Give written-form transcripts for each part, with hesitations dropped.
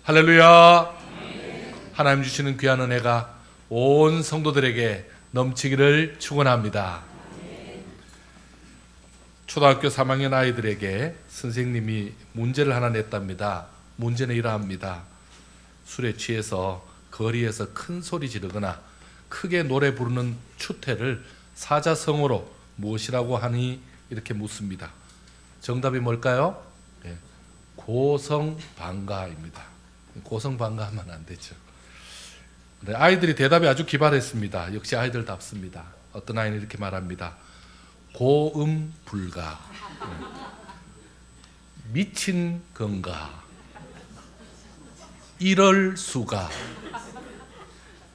할렐루야. 하나님 주시는 귀한 은혜가 온 성도들에게 넘치기를 축원합니다. 초등학교 3학년 아이들에게 선생님이 문제를 하나 냈답니다. 문제는 이러합니다. 술에 취해서 거리에서 큰 소리 지르거나 크게 노래 부르는 추태를 사자성어로 무엇이라고 하니 이렇게 묻습니다. 정답이 뭘까요? 네. 고성방가입니다. 고성방가하면 안 되죠. 네, 아이들이 대답이 아주 기발했습니다. 역시 아이들답습니다. 어떤 아이는 이렇게 말합니다. 고음불가, 미친 건가, 이럴 수가.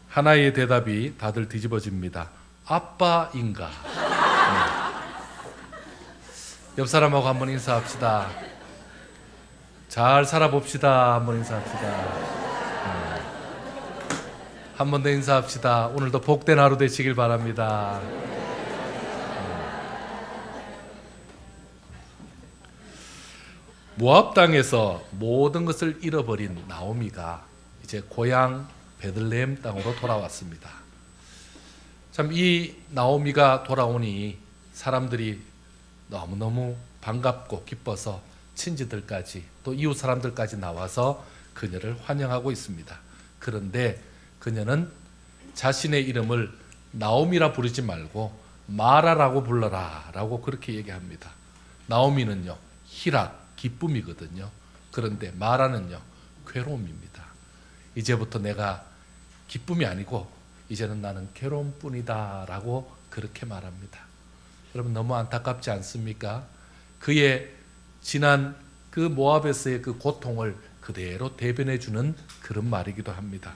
하나의 대답이 다들 뒤집어집니다. 아빠인가. 옆 사람하고 한번 인사합시다. 잘 살아봅시다. 한번 인사합시다. 한 번 더 인사합시다. 오늘도 복된 하루 되시길 바랍니다. 모압 땅에서 모든 것을 잃어버린 나오미가 이제 고향 베들레헴 땅으로 돌아왔습니다. 참 이 나오미가 돌아오니 사람들이 너무너무 반갑고 기뻐서 친지들까지 또 이웃 사람들까지 나와서 그녀를 환영하고 있습니다. 그런데 그녀는 자신의 이름을 나오미라 부르지 말고 마라라고 불러라 라고 그렇게 얘기합니다. 나오미는요 희락, 기쁨이거든요. 그런데 마라는요 괴로움입니다. 이제부터 내가 기쁨이 아니고 이제는 나는 괴로움뿐이다 라고 그렇게 말합니다. 여러분 너무 안타깝지 않습니까? 그의 지난 그 모압에서의 그 고통을 그대로 대변해주는 그런 말이기도 합니다.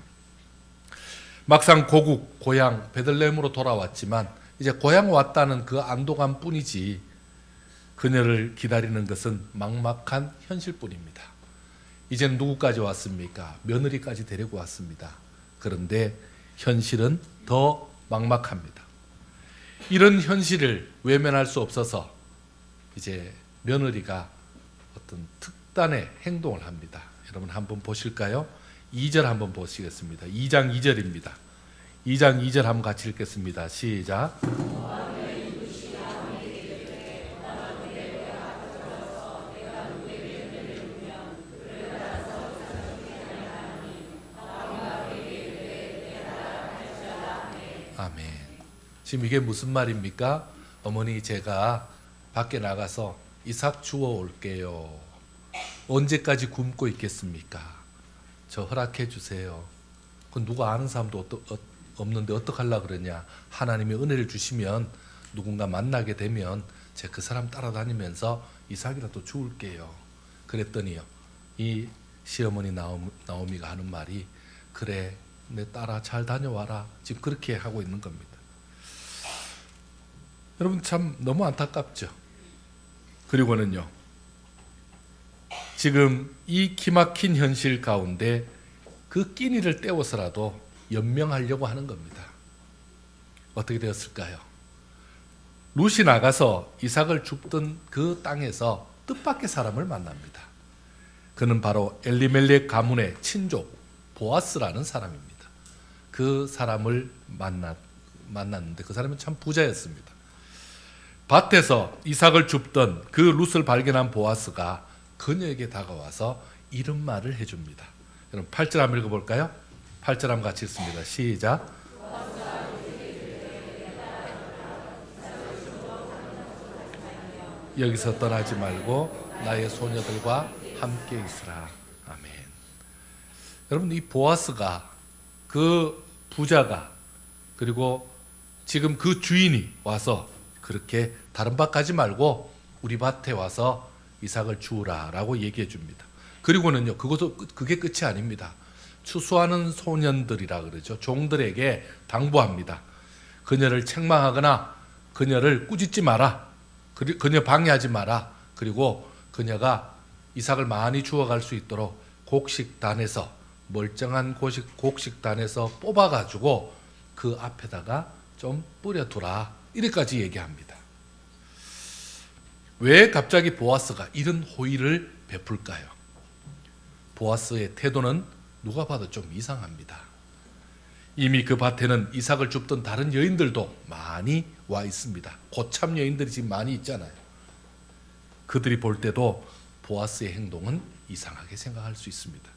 막상 고국 고향 베들레헴으로 돌아왔지만 이제 고향 왔다는 그 안도감 뿐이지 그녀를 기다리는 것은 막막한 현실뿐입니다. 이제는 누구까지 왔습니까? 며느리까지 데리고 왔습니다. 그런데 현실은 더 막막합니다. 이런 현실을 외면할 수 없어서 이제 며느리가 어떤 특단의 행동을 합니다. 여러분 한번 보실까요? 2절 한번 보시겠습니다. 2장 2절입니다. 2장 2절 한번 같이 읽겠습니다. 시작. 아멘. 지금 이게 무슨 말입니까? 어머니 제가 밖에 나가서 이삭 주워 올게요. 언제까지 굶고 있겠습니까? 저 허락해 주세요. 그 누가 아는 사람도 없는데 어떡하려고 그러냐. 하나님이 은혜를 주시면 누군가 만나게 되면 제가 그 사람 따라다니면서 이삭이라도 주울게요. 그랬더니요 이 시어머니 나오미가 하는 말이 그래 내 딸아 잘 다녀와라. 지금 그렇게 하고 있는 겁니다. 여러분 참 너무 안타깝죠. 그리고는요 지금 이 기막힌 현실 가운데 그 끼니를 때워서라도 연명하려고 하는 겁니다. 어떻게 되었을까요? 룻이 나가서 이삭을 줍던 그 땅에서 뜻밖의 사람을 만납니다. 그는 바로 엘리멜렉 가문의 친족 보아스라는 사람입니다. 그 사람을 만났는데 그 사람은 참 부자였습니다. 밭에서 이삭을 줍던 그 룻을 발견한 보아스가 그녀에게 다가와서 이런 말을 해줍니다. 여러분 8절 한번 읽어볼까요? 8절 한번 같이 읽습니다. 시작. 여기서 떠나지 말고 나의 소녀들과 함께 있으라. 아멘. 여러분 이 보아스가 그 부자가 그리고 지금 그 주인이 와서 그렇게 다른 밭 가지 말고 우리 밭에 와서 이삭을 주우라 라고 얘기해 줍니다. 그리고는요 그게 끝이 아닙니다. 추수하는 소년들이라 그러죠. 종들에게 당부합니다. 그녀를 책망하거나 그녀를 꾸짖지 마라. 그녀 방해하지 마라. 그리고 그녀가 이삭을 많이 주워갈 수 있도록 곡식단에서 멀쩡한 곡식단에서 뽑아가지고 그 앞에다가 좀 뿌려두라. 이렇게까지 얘기합니다. 왜 갑자기 보아스가 이런 호의를 베풀까요? 보아스의 태도는 누가 봐도 좀 이상합니다. 이미 그 밭에는 이삭을 줍던 다른 여인들도 많이 와 있습니다. 고참 여인들이 지금 많이 있잖아요. 그들이 볼 때도 보아스의 행동은 이상하게 생각할 수 있습니다.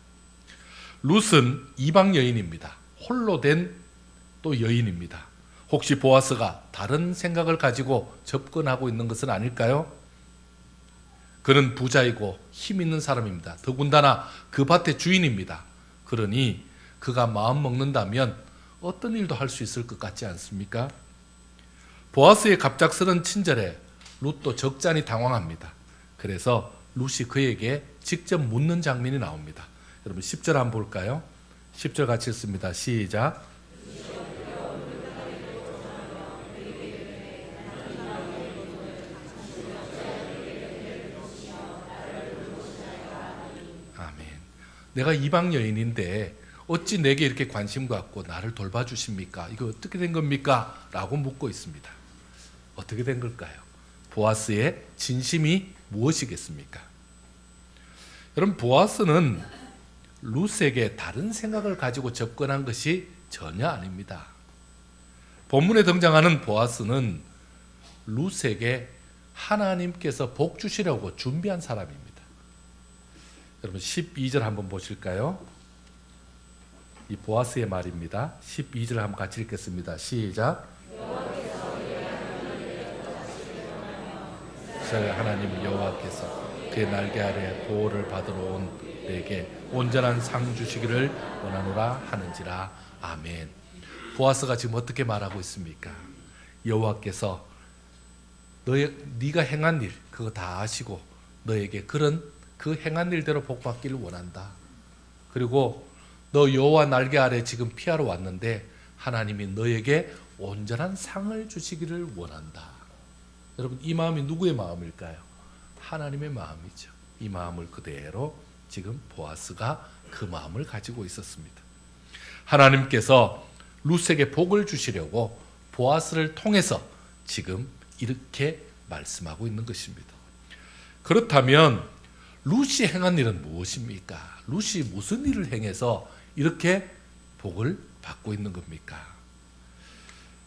룻은 이방 여인입니다. 홀로 된 또 여인입니다. 혹시 보아스가 다른 생각을 가지고 접근하고 있는 것은 아닐까요? 그는 부자이고 힘 있는 사람입니다. 더군다나 그 밭의 주인입니다. 그러니 그가 마음 먹는다면 어떤 일도 할 수 있을 것 같지 않습니까? 보아스의 갑작스런 친절에 룻도 적잖이 당황합니다. 그래서 룻이 그에게 직접 묻는 장면이 나옵니다. 여러분 10절 한번 볼까요? 10절 같이 읽습니다. 시작. 아멘. 내가 이방 여인인데 어찌 내게 이렇게 관심 갖고 나를 돌봐주십니까? 이거 어떻게 된 겁니까? 라고 묻고 있습니다. 어떻게 된 걸까요? 보아스의 진심이 무엇이겠습니까? 여러분 보아스는 룻에게 다른 생각을 가지고 접근한 것이 전혀 아닙니다. 본문에 등장하는 보아스는 룻에게 하나님께서 복 주시려고 준비한 사람입니다. 여러분 12절 한번 보실까요? 이 보아스의 말입니다. 12절 한번 같이 읽겠습니다. 시작. 하나님 여호와께서 그의 날개 아래 보호를 받으러 온 내게 온전한 상 주시기를 원하노라 하는지라. 아멘. 보아스가 지금 어떻게 말하고 있습니까? 여호와께서 네가 행한 일 그거 다 아시고 너에게 그런 그 행한 일대로 복받기를 원한다. 그리고 너 여호와 날개 아래 지금 피하러 왔는데 하나님이 너에게 온전한 상을 주시기를 원한다. 여러분 이 마음이 누구의 마음일까요? 하나님의 마음이죠. 이 마음을 그대로 지금 보아스가 그 마음을 가지고 있었습니다. 하나님께서 룻에게 복을 주시려고 보아스를 통해서 지금 이렇게 말씀하고 있는 것입니다. 그렇다면 룻이 행한 일은 무엇입니까? 룻이 무슨 일을 행해서 이렇게 복을 받고 있는 겁니까?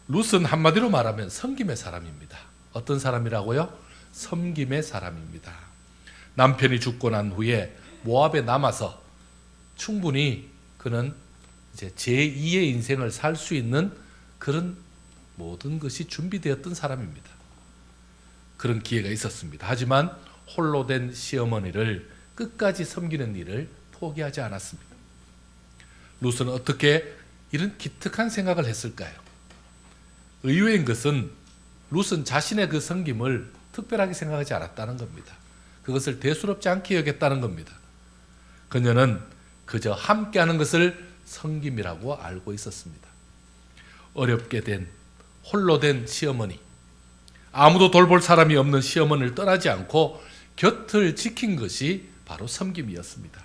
룻은 한마디로 말하면 섬김의 사람입니다. 어떤 사람이라고요? 섬김의 사람입니다. 남편이 죽고 난 후에 모압에 남아서 충분히 그는 이제 제2의 인생을 살 수 있는 그런 모든 것이 준비되었던 사람입니다. 그런 기회가 있었습니다. 하지만 홀로 된 시어머니를 끝까지 섬기는 일을 포기하지 않았습니다. 룻은 어떻게 이런 기특한 생각을 했을까요? 의외인 것은 룻은 자신의 그 섬김을 특별하게 생각하지 않았다는 겁니다. 그것을 대수롭지 않게 여겼다는 겁니다. 그녀는 그저 함께하는 것을 섬김이라고 알고 있었습니다. 어렵게 된 홀로 된 시어머니, 아무도 돌볼 사람이 없는 시어머니를 떠나지 않고 곁을 지킨 것이 바로 섬김이었습니다.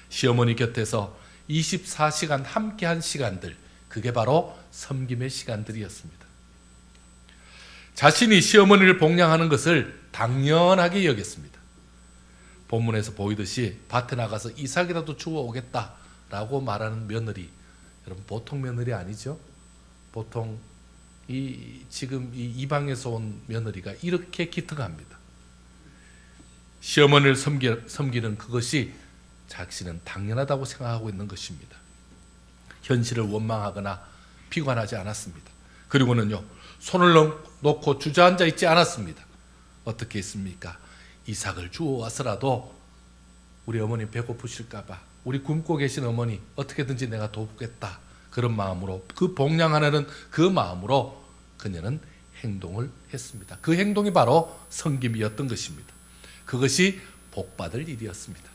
시어머니 곁에서 24시간 함께한 시간들, 그게 바로 섬김의 시간들이었습니다. 자신이 시어머니를 복양하는 것을 당연하게 여겼습니다. 본문에서 보이듯이 밭에 나가서 이삭이라도 주워오겠다라고 말하는 며느리, 여러분 보통 며느리 아니죠? 보통 지금 이 이방에서 온 며느리가 이렇게 기특합니다. 시어머니를 섬기는 그것이 자신은 당연하다고 생각하고 있는 것입니다. 현실을 원망하거나 비관하지 않았습니다. 그리고는요, 손을 놓고 주저앉아 있지 않았습니다. 어떻게 했습니까? 이삭을 주워와서라도 우리 어머니 배고프실까봐, 우리 굶고 계신 어머니 어떻게든지 내가 돕겠다, 그런 마음으로, 그 복양하는 그 마음으로 그녀는 행동을 했습니다. 그 행동이 바로 섬김이었던 것입니다. 그것이 복받을 일이었습니다.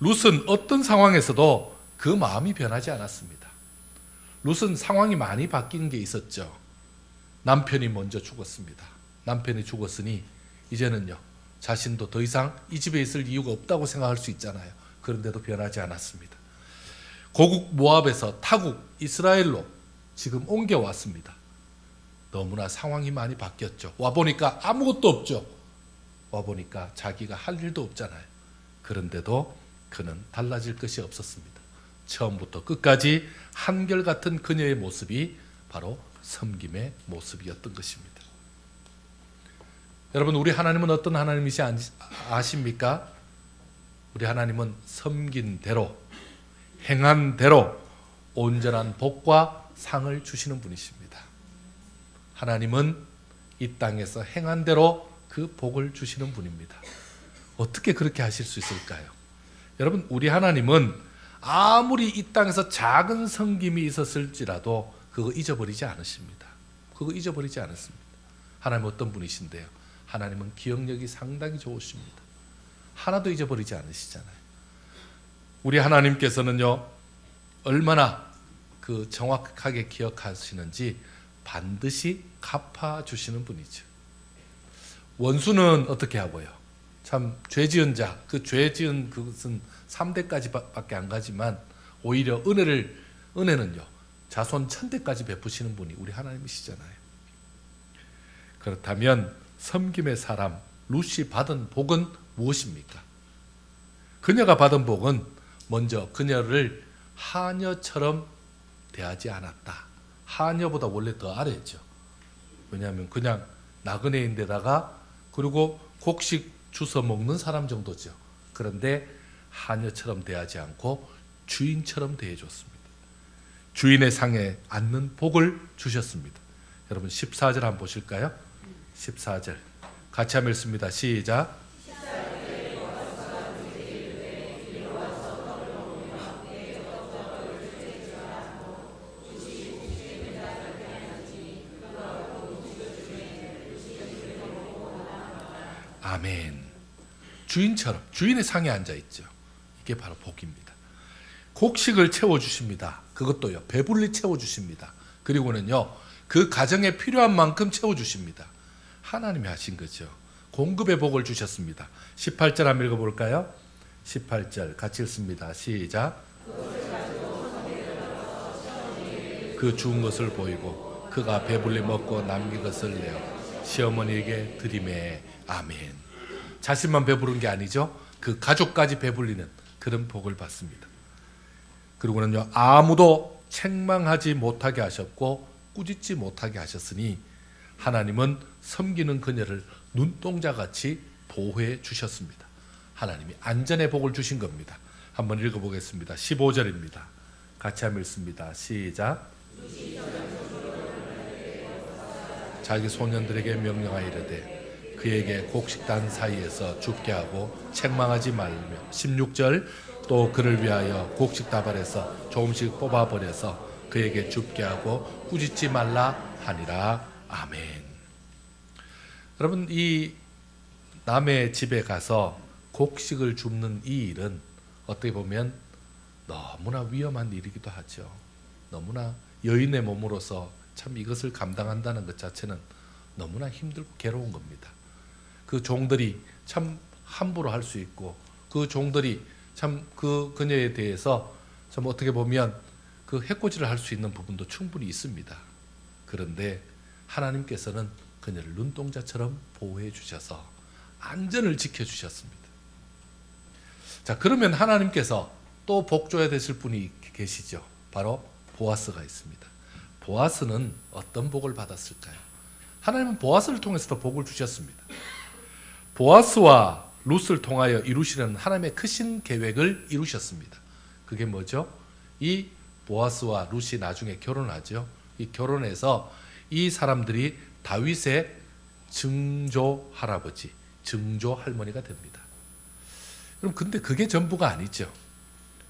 룻은 어떤 상황에서도 그 마음이 변하지 않았습니다. 룻은 상황이 많이 바뀐 게 있었죠. 남편이 먼저 죽었습니다. 남편이 죽었으니 이제는요, 자신도 더 이상 이 집에 있을 이유가 없다고 생각할 수 있잖아요. 그런데도 변하지 않았습니다. 고국 모압에서 타국 이스라엘로 지금 옮겨왔습니다. 너무나 상황이 많이 바뀌었죠. 와보니까 아무것도 없죠. 와보니까 자기가 할 일도 없잖아요. 그런데도 그는 달라질 것이 없었습니다. 처음부터 끝까지 한결같은 그녀의 모습이 바로 섬김의 모습이었던 것입니다. 여러분, 우리 하나님은 어떤 하나님이시 아십니까? 우리 하나님은 섬긴 대로, 행한 대로 온전한 복과 상을 주시는 분이십니다. 하나님은 이 땅에서 행한 대로 그 복을 주시는 분입니다. 어떻게 그렇게 하실 수 있을까요? 여러분, 우리 하나님은 아무리 이 땅에서 작은 섬김이 있었을지라도 그거 잊어버리지 않으십니다. 그거 잊어버리지 않았습니다. 하나님 어떤 분이신데요? 하나님은 기억력이 상당히 좋으십니다. 하나도 잊어버리지 않으시잖아요. 우리 하나님께서는요, 얼마나 그 정확하게 기억하시는지 반드시 갚아주시는 분이죠. 원수는 어떻게 하고요? 참 죄지은 자, 그 죄지은 그것은 3대까지밖에 안 가지만 오히려 은혜는요, 자손 1000대까지 베푸시는 분이 우리 하나님이시잖아요. 그렇다면 섬김의 사람 룻이 받은 복은 무엇입니까? 그녀가 받은 복은 먼저 그녀를 하녀처럼 대하지 않았다. 하녀보다 원래 더 아래죠. 왜냐하면 그냥 나그네인데다가 그리고 곡식 주워 먹는 사람 정도죠. 그런데 하녀처럼 대하지 않고 주인처럼 대해줬습니다. 주인의 상에 앉는 복을 주셨습니다. 여러분 14절 한번 보실까요? 14절 같이 한번 읽습니다. 시작. 아멘. 주인처럼 주인의 상에 앉아 있죠. 이게 바로 복입니다. 곡식을 채워주십니다. 그것도요, 배불리 채워주십니다. 그리고는요, 그 가정에 필요한 만큼 채워주십니다. 하나님이 하신 거죠. 공급의 복을 주셨습니다. 18절 한번 읽어볼까요? 18절 같이 읽습니다. 시작. 그 주운 것을 보이고 그가 배불리 먹고 남긴 것을 내어 시어머니에게 드리매. 아멘. 자신만 배부른 게 아니죠. 그 가족까지 배불리는 그런 복을 받습니다. 그리고는요, 아무도 책망하지 못하게 하셨고 꾸짖지 못하게 하셨으니 하나님은 섬기는 그녀를 눈동자같이 보호해 주셨습니다. 하나님이 안전의 복을 주신 겁니다. 한번 읽어보겠습니다. 15절입니다. 같이 한번 읽습니다. 시작. 자기 소년들에게 명령하여 이르되 그에게 곡식단 사이에서 죽게 하고 책망하지 말며 16절 또 그를 위하여 곡식 다발에서 조금씩 뽑아버려서 그에게 죽게 하고 꾸짖지 말라 하니라. 아멘. 여러분, 이 남의 집에 가서 곡식을 줍는 이 일은 어떻게 보면 너무나 위험한 일이기도 하죠. 너무나 여인의 몸으로서 참 이것을 감당한다는 것 자체는 너무나 힘들고 괴로운 겁니다. 그 종들이 참 함부로 할 수 있고 그 종들이 참 그 그녀에 대해서 참 어떻게 보면 그 해코지를 할 수 있는 부분도 충분히 있습니다. 그런데 하나님께서는 그녀를 눈동자처럼 보호해 주셔서 안전을 지켜주셨습니다. 자, 그러면 하나님께서 또 복 줘야 되실 분이 계시죠. 바로 보아스가 있습니다. 보아스는 어떤 복을 받았을까요? 하나님은 보아스를 통해서도 복을 주셨습니다. 보아스와 룻을 통하여 이루시는 하나님의 크신 계획을 이루셨습니다. 그게 뭐죠? 이 보아스와 룻이 나중에 결혼하죠. 이 결혼해서 이 사람들이 다윗의 증조 할아버지, 증조 할머니가 됩니다. 그럼 근데 그게 전부가 아니죠.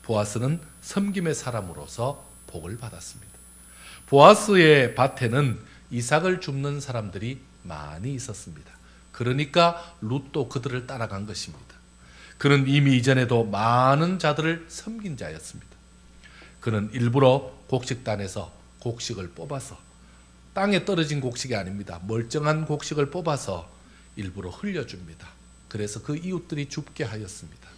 보아스는 섬김의 사람으로서 복을 받았습니다. 보아스의 밭에는 이삭을 줍는 사람들이 많이 있었습니다. 그러니까 룻도 그들을 따라간 것입니다. 그는 이미 이전에도 많은 자들을 섬긴 자였습니다. 그는 일부러 곡식단에서 곡식을 뽑아서 땅에 떨어진 곡식이 아닙니다. 멀쩡한 곡식을 뽑아서 일부러 흘려줍니다. 그래서 그 이웃들이 줍게 하였습니다.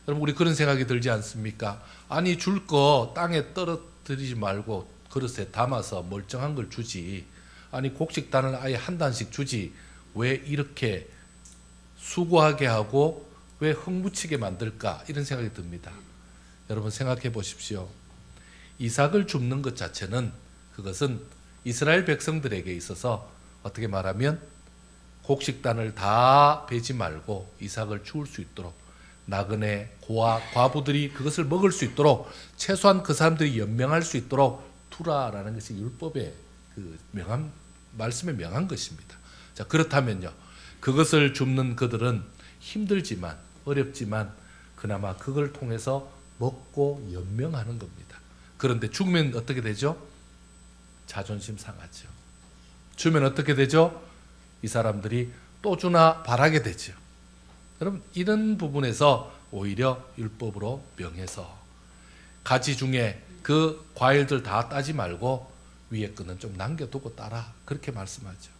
여러분, 우리 그런 생각이 들지 않습니까? 아니, 줄 거 땅에 떨어뜨리지 말고 그릇에 담아서 멀쩡한 걸 주지. 아니, 곡식단을 아예 한 단씩 주지. 왜 이렇게 수고하게 하고 왜 흙묻히게 만들까? 이런 생각이 듭니다. 여러분 생각해 보십시오. 이삭을 줍는 것 자체는 그것은 이스라엘 백성들에게 있어서 어떻게 말하면 곡식단을 다 베지 말고 이삭을 주울 수 있도록 나그네 고아 과부들이 그것을 먹을 수 있도록 최소한 그 사람들이 연명할 수 있도록 두라라는 것이 율법의 그 명한 말씀에 명한 것입니다. 자, 그렇다면요. 그것을 줍는 그들은 힘들지만 어렵지만 그나마 그걸 통해서 먹고 연명하는 겁니다. 그런데 죽으면 어떻게 되죠? 자존심 상하죠. 주면 어떻게 되죠? 이 사람들이 또 주나 바라게 되죠. 여러분 이런 부분에서 오히려 율법으로 명해서 가지 중에 그 과일들 다 따지 말고 위에 거는 좀 남겨두고 따라 그렇게 말씀하죠.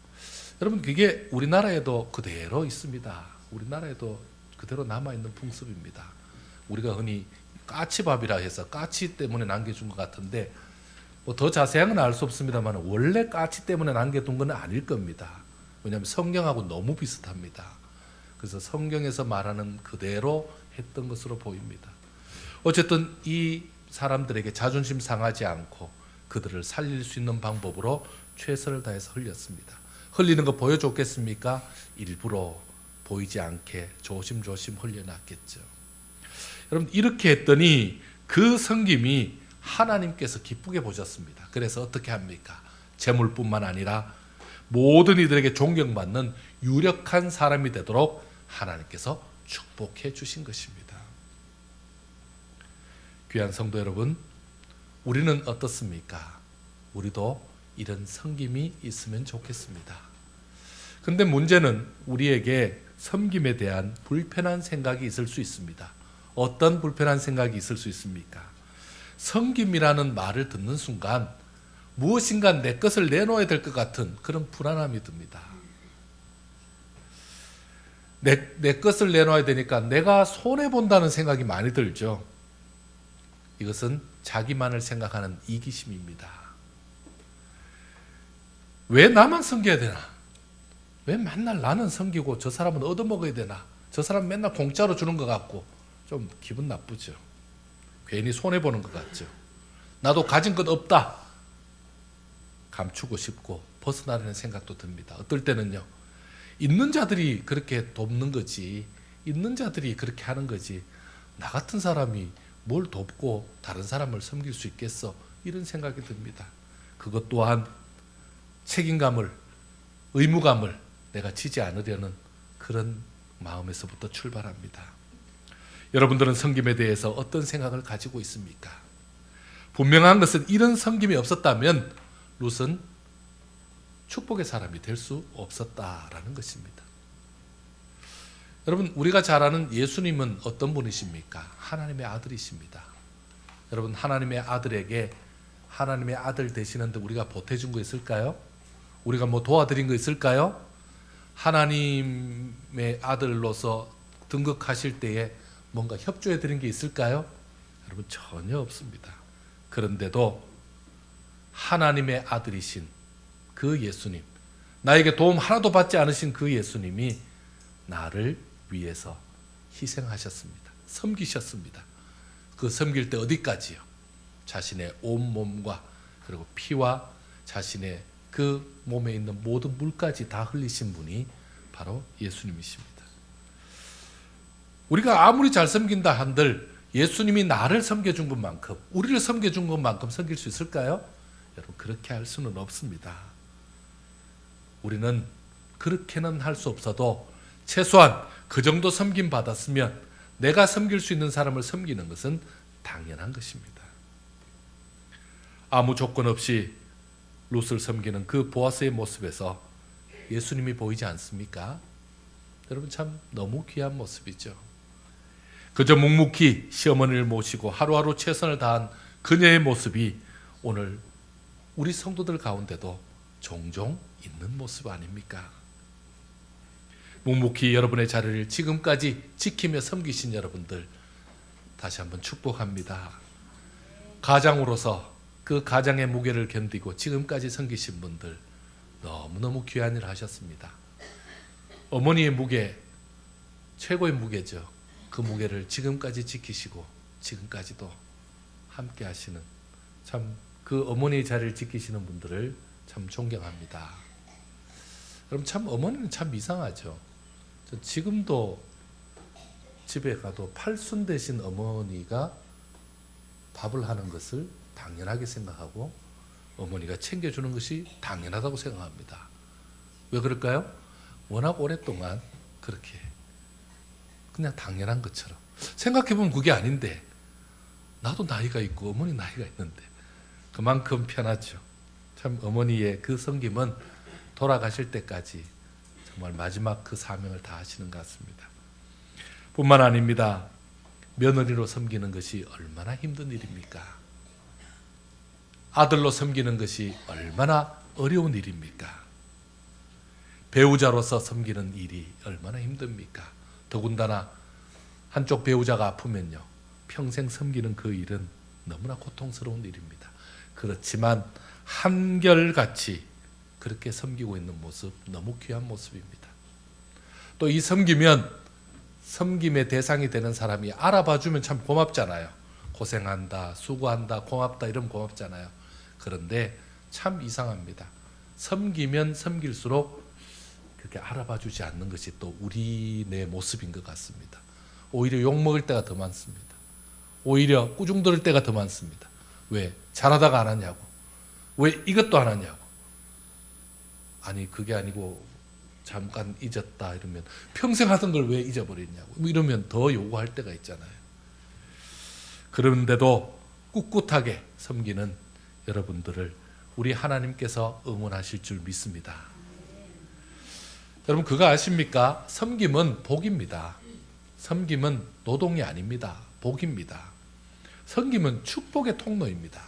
여러분 그게 우리나라에도 그대로 있습니다. 우리나라에도 그대로 남아있는 풍습입니다. 우리가 흔히 까치밥이라 해서 까치 때문에 남겨준 것 같은데 뭐 더 자세한 건 알 수 없습니다만 원래 까치 때문에 남겨둔 건 아닐 겁니다. 왜냐하면 성경하고 너무 비슷합니다. 그래서 성경에서 말하는 그대로 했던 것으로 보입니다. 어쨌든 이 사람들에게 자존심 상하지 않고 그들을 살릴 수 있는 방법으로 최선을 다해서 흘렸습니다. 흘리는 거 보여줬겠습니까? 일부러 보이지 않게 조심조심 흘려놨겠죠. 여러분 이렇게 했더니 그 섬김이 하나님께서 기쁘게 보셨습니다. 그래서 어떻게 합니까? 재물뿐만 아니라 모든 이들에게 존경받는 유력한 사람이 되도록 하나님께서 축복해 주신 것입니다. 귀한 성도 여러분, 우리는 어떻습니까? 우리도 이런 섬김이 있으면 좋겠습니다. 근데 문제는 우리에게 섬김에 대한 불편한 생각이 있을 수 있습니다. 어떤 불편한 생각이 있을 수 있습니까? 섬김이라는 말을 듣는 순간 무엇인가 내 것을 내놓아야 될 것 같은 그런 불안함이 듭니다. 내 것을 내놓아야 되니까 내가 손해본다는 생각이 많이 들죠. 이것은 자기만을 생각하는 이기심입니다. 왜 나만 섬겨야 되나? 왜 맨날 나는 섬기고 저 사람은 얻어먹어야 되나? 저 사람 맨날 공짜로 주는 것 같고 좀 기분 나쁘죠. 괜히 손해보는 것 같죠. 나도 가진 것 없다. 감추고 싶고 벗어나려는 생각도 듭니다. 어떨 때는요. 있는 자들이 그렇게 돕는 거지. 있는 자들이 그렇게 하는 거지. 나 같은 사람이 뭘 돕고 다른 사람을 섬길 수 있겠어. 이런 생각이 듭니다. 그것 또한 책임감을, 의무감을 내가 지지 않으려는 그런 마음에서부터 출발합니다. 여러분들은 섬김에 대해서 어떤 생각을 가지고 있습니까? 분명한 것은 이런 섬김이 없었다면 룻은 축복의 사람이 될 수 없었다라는 것입니다. 여러분 우리가 잘 아는 예수님은 어떤 분이십니까? 하나님의 아들이십니다. 여러분 하나님의 아들에게 하나님의 아들 되시는데 우리가 보태준 거 있을까요? 우리가 뭐 도와드린 거 있을까요? 하나님의 아들로서 등극하실 때에 뭔가 협조해 드린 게 있을까요? 여러분 전혀 없습니다. 그런데도 하나님의 아들이신 그 예수님, 나에게 도움 하나도 받지 않으신 그 예수님이 나를 위해서 희생하셨습니다. 섬기셨습니다. 그 섬길 때 어디까지요? 자신의 온 몸과 그리고 피와 자신의 그 몸에 있는 모든 물까지 다 흘리신 분이 바로 예수님이십니다. 우리가 아무리 잘 섬긴다 한들 예수님이 나를 섬겨준 것만큼 우리를 섬겨준 것만큼 섬길 수 있을까요? 여러분 그렇게 할 수는 없습니다. 우리는 그렇게는 할 수 없어도 최소한 그 정도 섬김 받았으면 내가 섬길 수 있는 사람을 섬기는 것은 당연한 것입니다. 아무 조건 없이 룻을 섬기는 그 보아스의 모습에서 예수님이 보이지 않습니까? 여러분 참 너무 귀한 모습이죠. 그저 묵묵히 시어머니를 모시고 하루하루 최선을 다한 그녀의 모습이 오늘 우리 성도들 가운데도 종종 있는 모습 아닙니까? 묵묵히 여러분의 자리를 지금까지 지키며 섬기신 여러분들 다시 한번 축복합니다. 가장으로서 그 가장의 무게를 견디고 지금까지 섬기신 분들 너무너무 귀한 일을 하셨습니다. 어머니의 무게 최고의 무게죠. 그 무게를 지금까지 지키시고 지금까지도 함께 하시는 참 그 어머니의 자리를 지키시는 분들을 참 존경합니다. 여러분 참 어머니는 참 이상하죠. 저 지금도 집에 가도 팔순 되신 어머니가 밥을 하는 것을 당연하게 생각하고 어머니가 챙겨주는 것이 당연하다고 생각합니다. 왜 그럴까요? 워낙 오랫동안 그렇게 그냥 당연한 것처럼 생각해보면 그게 아닌데 나도 나이가 있고 어머니 나이가 있는데 그만큼 편하죠. 참 어머니의 그 섬김은 돌아가실 때까지 정말 마지막 그 사명을 다하시는 것 같습니다. 뿐만 아닙니다. 며느리로 섬기는 것이 얼마나 힘든 일입니까? 아들로 섬기는 것이 얼마나 어려운 일입니까? 배우자로서 섬기는 일이 얼마나 힘듭니까? 더군다나 한쪽 배우자가 아프면요, 평생 섬기는 그 일은 너무나 고통스러운 일입니다. 그렇지만 한결같이 그렇게 섬기고 있는 모습, 너무 귀한 모습입니다. 또 이 섬기면 섬김의 대상이 되는 사람이 알아봐주면 참 고맙잖아요. 고생한다, 수고한다, 고맙다 이러면 고맙잖아요. 그런데 참 이상합니다. 섬기면 섬길수록 그렇게 알아봐주지 않는 것이 또 우리네 모습인 것 같습니다. 오히려 욕먹을 때가 더 많습니다. 오히려 꾸중 들을 때가 더 많습니다. 왜? 잘하다가 안 하냐고. 왜 이것도 안 하냐고. 아니 그게 아니고 잠깐 잊었다 이러면 평생 하던 걸 왜 잊어버렸냐고. 뭐 이러면 더 요구할 때가 있잖아요. 그런데도 꿋꿋하게 섬기는 여러분들을 우리 하나님께서 응원하실 줄 믿습니다. 여러분 그거 아십니까? 섬김은 복입니다. 섬김은 노동이 아닙니다. 복입니다. 섬김은 축복의 통로입니다.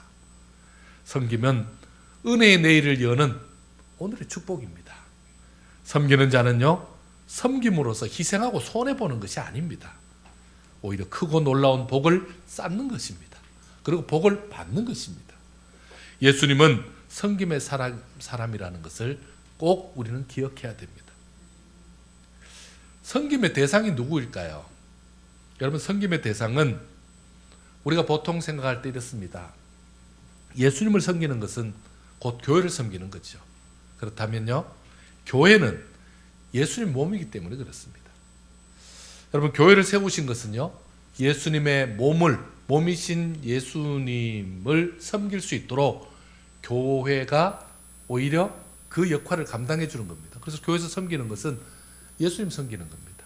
섬김은 은혜의 내일을 여는 오늘의 축복입니다. 섬기는 자는요, 섬김으로써 희생하고 손해보는 것이 아닙니다. 오히려 크고 놀라운 복을 쌓는 것입니다. 그리고 복을 받는 것입니다. 예수님은 섬김의 사람이라는 것을 꼭 우리는 기억해야 됩니다. 섬김의 대상이 누구일까요? 여러분 섬김의 대상은 우리가 보통 생각할 때 이렇습니다. 예수님을 섬기는 것은 곧 교회를 섬기는 거죠. 그렇다면요, 교회는 예수님 몸이기 때문에 그렇습니다. 여러분 교회를 세우신 것은요, 예수님의 몸이신 예수님을 섬길 수 있도록 교회가 오히려 그 역할을 감당해 주는 겁니다. 그래서 교회에서 섬기는 것은 예수님 섬기는 겁니다.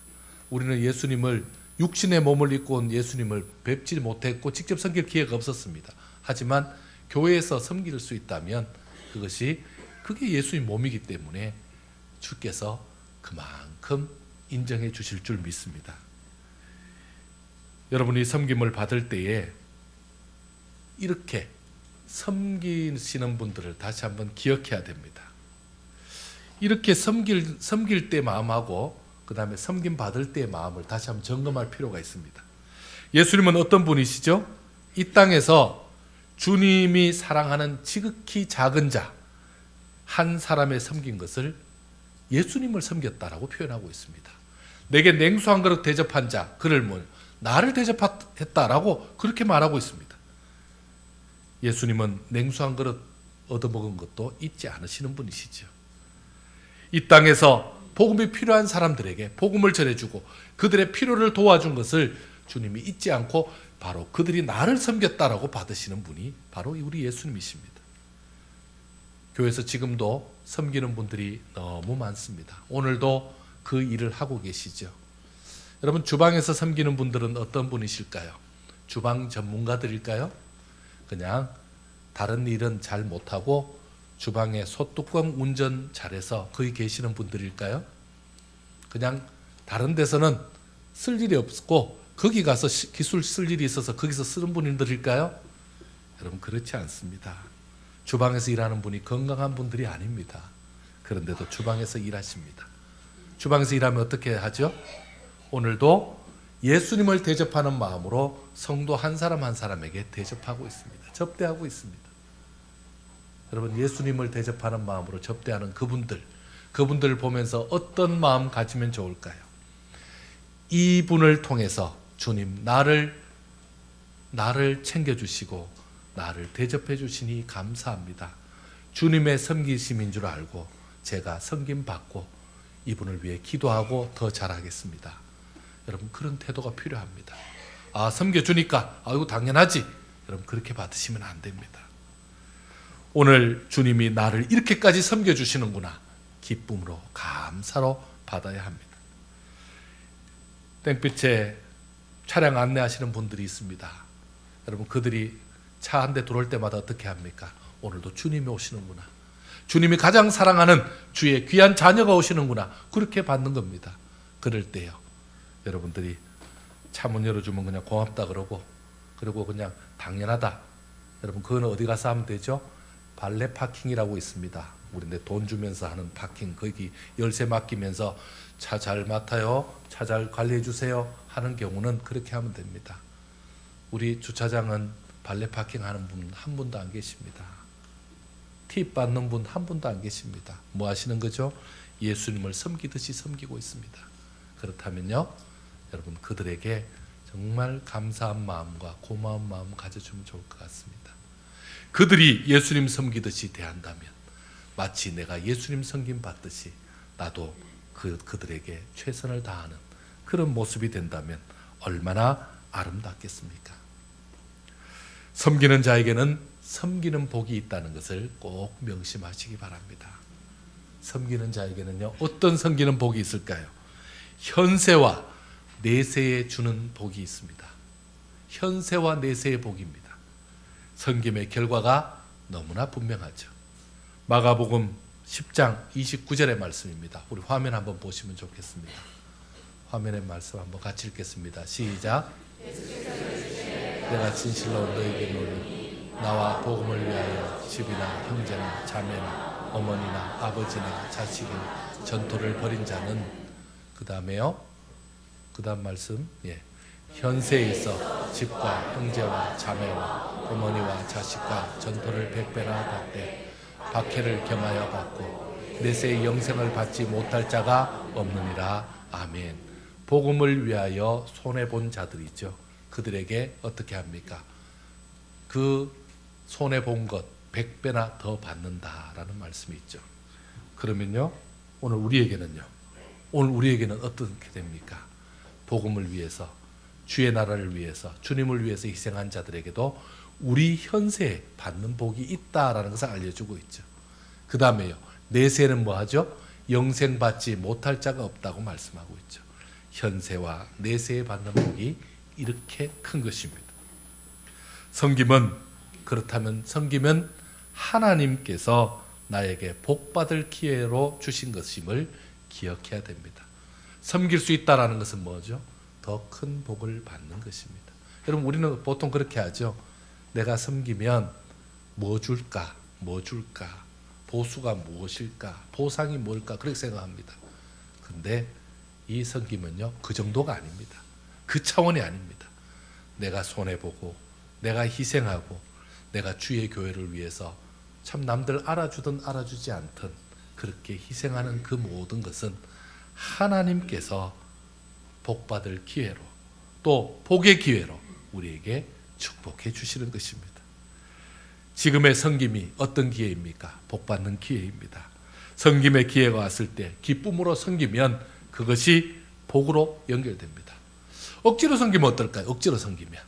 우리는 예수님을 육신의 몸을 입고 온 예수님을 뵙지 못했고 직접 섬길 기회가 없었습니다. 하지만 교회에서 섬길 수 있다면 그게 예수님 몸이기 때문에 주께서 그만큼 인정해 주실 줄 믿습니다. 여러분이 섬김을 받을 때에 이렇게 섬기시는 분들을 다시 한번 기억해야 됩니다. 이렇게 섬길 때 마음하고 그 다음에 섬김 받을 때의 마음을 다시 한번 점검할 필요가 있습니다. 예수님은 어떤 분이시죠? 이 땅에서 주님이 사랑하는 지극히 작은 자 한 사람의 섬긴 것을 예수님을 섬겼다라고 표현하고 있습니다. 내게 냉수 한 그릇 대접한 자, 그를 나를 대접했다라고 그렇게 말하고 있습니다. 예수님은 냉수 한 그릇 얻어먹은 것도 잊지 않으시는 분이시죠. 이 땅에서 복음이 필요한 사람들에게 복음을 전해주고 그들의 필요를 도와준 것을 주님이 잊지 않고 바로 그들이 나를 섬겼다라고 받으시는 분이 바로 우리 예수님이십니다. 교회에서 지금도 섬기는 분들이 너무 많습니다. 오늘도 그 일을 하고 계시죠. 여러분 주방에서 섬기는 분들은 어떤 분이실까요? 주방 전문가들일까요? 그냥 다른 일은 잘 못하고 주방에 소뚜껑 운전 잘해서 거기 계시는 분들일까요? 그냥 다른 데서는 쓸 일이 없고 거기 가서 기술 쓸 일이 있어서 거기서 쓰는 분들일까요? 여러분 그렇지 않습니다. 주방에서 일하는 분이 건강한 분들이 아닙니다. 그런데도 주방에서 일하십니다. 주방에서 일하면 어떻게 하죠? 오늘도 예수님을 대접하는 마음으로 성도 한 사람 한 사람에게 대접하고 있습니다. 접대하고 있습니다. 여러분 예수님을 대접하는 마음으로 접대하는 그분들을 보면서 어떤 마음 가지면 좋을까요? 이분을 통해서 주님 나를 챙겨주시고 나를 대접해 주시니 감사합니다. 주님의 섬기심인 줄 알고 제가 섬김받고 이분을 위해 기도하고 더 잘하겠습니다. 여러분 그런 태도가 필요합니다. 섬겨주니까 이거 당연하지. 여러분 그렇게 받으시면 안 됩니다. 오늘 주님이 나를 이렇게까지 섬겨주시는구나. 기쁨으로 감사로 받아야 합니다. 땡빛에 차량 안내하시는 분들이 있습니다. 여러분 그들이 차 한 대 들어올 때마다 어떻게 합니까? 오늘도 주님이 오시는구나. 주님이 가장 사랑하는 주의 귀한 자녀가 오시는구나. 그렇게 받는 겁니다. 그럴 때요. 여러분들이 차 문 열어주면 그냥 고맙다 그러고 그리고 그냥 당연하다. 여러분 그거는 어디 가서 하면 되죠? 발레 파킹이라고 있습니다. 우리 돈 주면서 하는 파킹. 거기 열쇠 맡기면서 차 잘 맡아요. 차 잘 관리해 주세요. 하는 경우는 그렇게 하면 됩니다. 우리 주차장은 발레 파킹 하는 분 한 분도 안 계십니다. 팁 받는 분 한 분도 안 계십니다. 뭐 하시는 거죠? 예수님을 섬기듯이 섬기고 있습니다. 그렇다면요, 여러분 그들에게 정말 감사한 마음과 고마운 마음을 가져주면 좋을 것 같습니다. 그들이 예수님 섬기듯이 대한다면 마치 내가 예수님 섬김 받듯이 나도 그들에게 최선을 다하는 그런 모습이 된다면 얼마나 아름답겠습니까? 섬기는 자에게는 섬기는 복이 있다는 것을 꼭 명심하시기 바랍니다. 섬기는 자에게는요, 어떤 섬기는 복이 있을까요? 현세와 내세에 주는 복이 있습니다. 현세와 내세의 복입니다. 섬김의 결과가 너무나 분명하죠. 마가복음 10장 29절의 말씀입니다. 우리 화면 한번 보시면 좋겠습니다. 화면의 말씀 한번 같이 읽겠습니다. 시작. 내가 진실로 너에게 이르노니 나와 복음을 위하여 집이나 형제나 자매나 어머니나 아버지나 자식이나 전토를 벌인 자는 그 다음에요. 그 다음 말씀 현세에 있어 집과 형제와 자매와 어머니와 자식과 전토를 100배나 받되 박해를 경하여 받고 내세의 영생을 받지 못할 자가 없느니라. 아멘. 복음을 위하여 손해본 자들이죠. 그들에게 어떻게 합니까? 그 손해본 것 100배나 더 받는다라는 말씀이 있죠. 그러면요, 오늘 우리에게는 어떻게 됩니까? 복음을 위해서, 주의 나라를 위해서, 주님을 위해서 희생한 자들에게도 우리 현세에 받는 복이 있다라는 것을 알려주고 있죠. 그 다음에요, 내세는 뭐하죠? 영생 받지 못할 자가 없다고 말씀하고 있죠. 현세와 내세에 받는 복이 이렇게 큰 것입니다. 그렇다면 섬김은 하나님께서 나에게 복받을 기회로 주신 것임을 기억해야 됩니다. 섬길 수 있다는 것은 뭐죠? 더 큰 복을 받는 것입니다. 여러분 우리는 보통 그렇게 하죠. 내가 섬기면 뭐 줄까? 보수가 무엇일까? 보상이 뭘까? 그렇게 생각합니다. 근데 이 섬김은요, 그 정도가 아닙니다. 그 차원이 아닙니다. 내가 손해보고 내가 희생하고 내가 주의 교회를 위해서 참 남들 알아주든 알아주지 않든 그렇게 희생하는 그 모든 것은 하나님께서 복받을 기회로 또 복의 기회로 우리에게 축복해 주시는 것입니다. 지금의 섬김이 어떤 기회입니까? 복받는 기회입니다. 섬김의 기회가 왔을 때 기쁨으로 섬기면 그것이 복으로 연결됩니다. 억지로 섬기면 어떨까요? 억지로 섬기면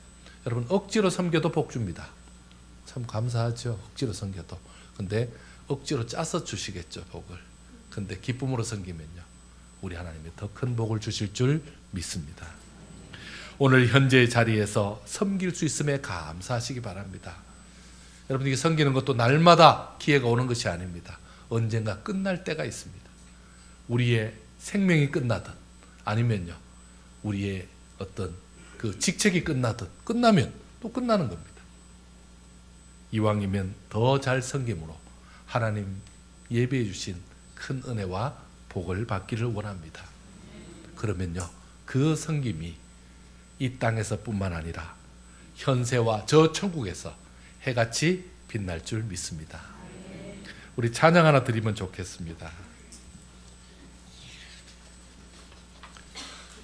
여러분 억지로 섬겨도 복 줍니다. 참 감사하죠. 억지로 섬겨도. 근데 억지로 짜서 주시겠죠, 복을. 근데 기쁨으로 섬기면요, 우리 하나님이 더 큰 복을 주실 줄 믿습니다. 오늘 현재의 자리에서 섬길 수 있음에 감사하시기 바랍니다. 여러분 이게 섬기는 것도 날마다 기회가 오는 것이 아닙니다. 언젠가 끝날 때가 있습니다. 우리의 생명이 끝나든 아니면요, 우리의 어떤 그 직책이 끝나면 또 끝나는 겁니다. 이왕이면 더 잘 섬김으로 하나님 예비해 주신 큰 은혜와 복을 받기를 원합니다. 그러면요, 그 섬김이 이 땅에서 뿐만 아니라 현세와 저 천국에서 해같이 빛날 줄 믿습니다. 우리 찬양 하나 드리면 좋겠습니다.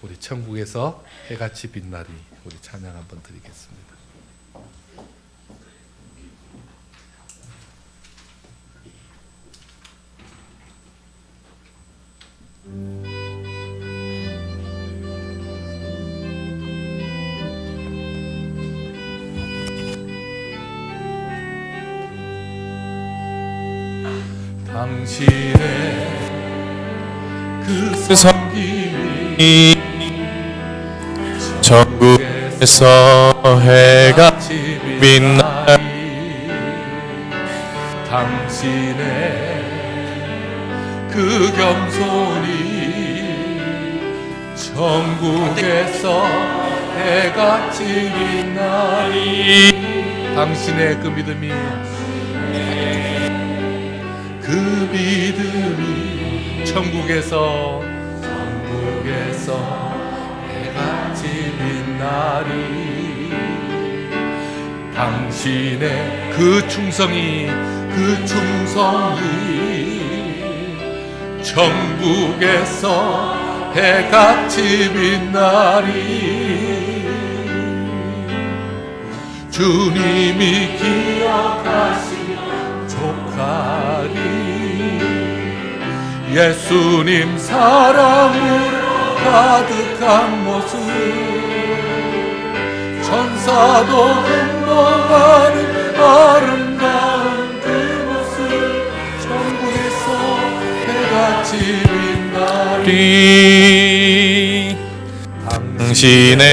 우리 천국에서 해같이 빛나리 우리 찬양 한번 드리겠습니다. 당신의 그 섬김이 천국에서 해가 빛나리 당신의 그 겸손이 천국에서 해같이 빛나리 당신의 그 믿음이 천국에서 해같이 빛나리 당신의 그 충성이 천국에서 해같이 빛나리 주님이 기억하시며 족하리 예수님 사랑으로 가득한 모습 천사도 흥분하는 아름다운 그 모습 천국에서 해같이 빛나리 당신의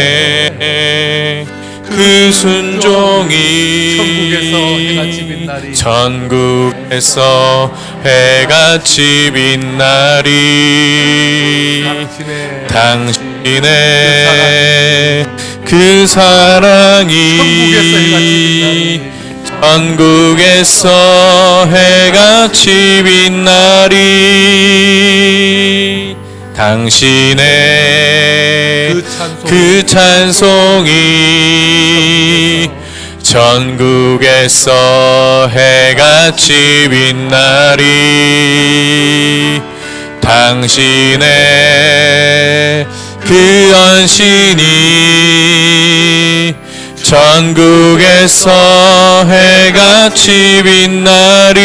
그 순종이 천국에서 해같이 빛나리 당신의 그 사랑이 천국에서 해같이 빛나리 당신의 그 찬송이 천국에서 해같이 빛나리 당신의 그 헌신이 천국에서 해같이 빛나리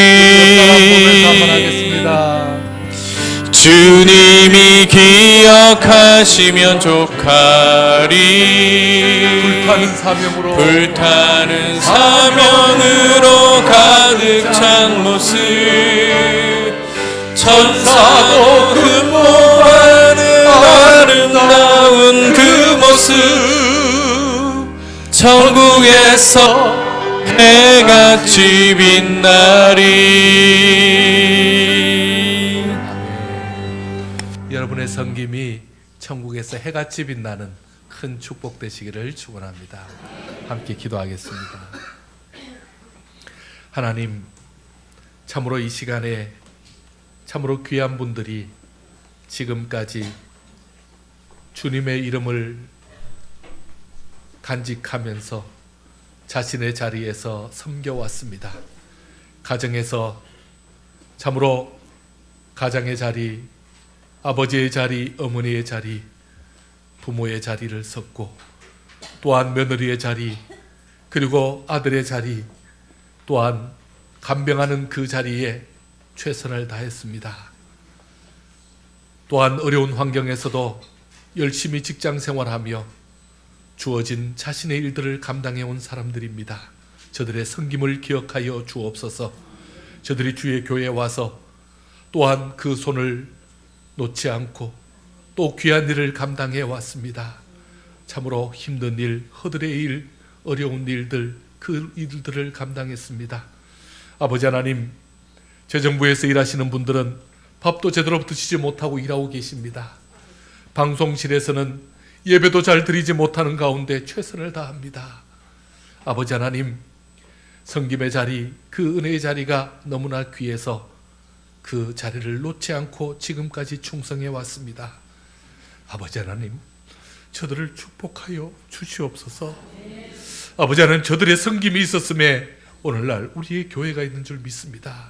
주님이 기억하시면 족하리 불타는 사명으로 가득 찬 모습 천사도 근모하는 아름다운 그 모습 천국에서 해같이 빛나리. 여러분의 섬김이 천국에서 해같이 빛나는 큰 축복 되시기를 축원합니다. 함께 기도하겠습니다. 하나님, 참으로 이 시간에 참으로 귀한 분들이 지금까지 주님의 이름을 간직하면서 자신의 자리에서 섬겨왔습니다. 가정에서 참으로 가장의 자리, 아버지의 자리, 어머니의 자리, 부모의 자리를 섰고 또한 며느리의 자리, 그리고 아들의 자리, 또한 간병하는 그 자리에 최선을 다했습니다. 또한 어려운 환경에서도 열심히 직장 생활하며 주어진 자신의 일들을 감당해온 사람들입니다. 저들의 섬김을 기억하여 주옵소서. 저들이 주의 교회에 와서 또한 그 손을 놓지 않고 또 귀한 일을 감당해 왔습니다. 참으로 힘든 일, 허들의 일, 어려운 일들, 그 일들을 감당했습니다. 아버지 하나님, 재정부에서 일하시는 분들은 밥도 제대로 드시지 못하고 일하고 계십니다. 방송실에서는 예배도 잘 드리지 못하는 가운데 최선을 다합니다. 아버지 하나님, 섬김의 자리, 그 은혜의 자리가 너무나 귀해서 그 자리를 놓지 않고 지금까지 충성해 왔습니다. 아버지 하나님, 저들을 축복하여 주시옵소서. 아버지 하나님, 저들의 섬김이 있었음에 오늘날 우리의 교회가 있는 줄 믿습니다.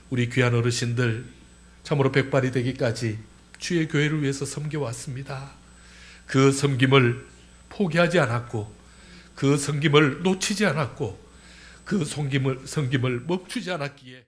우리 귀한 어르신들 참으로 백발이 되기까지 주의 교회를 위해서 섬겨왔습니다. 그 섬김을 포기하지 않았고 그 섬김을 놓치지 않았고 그 섬김을 멈추지 않았기에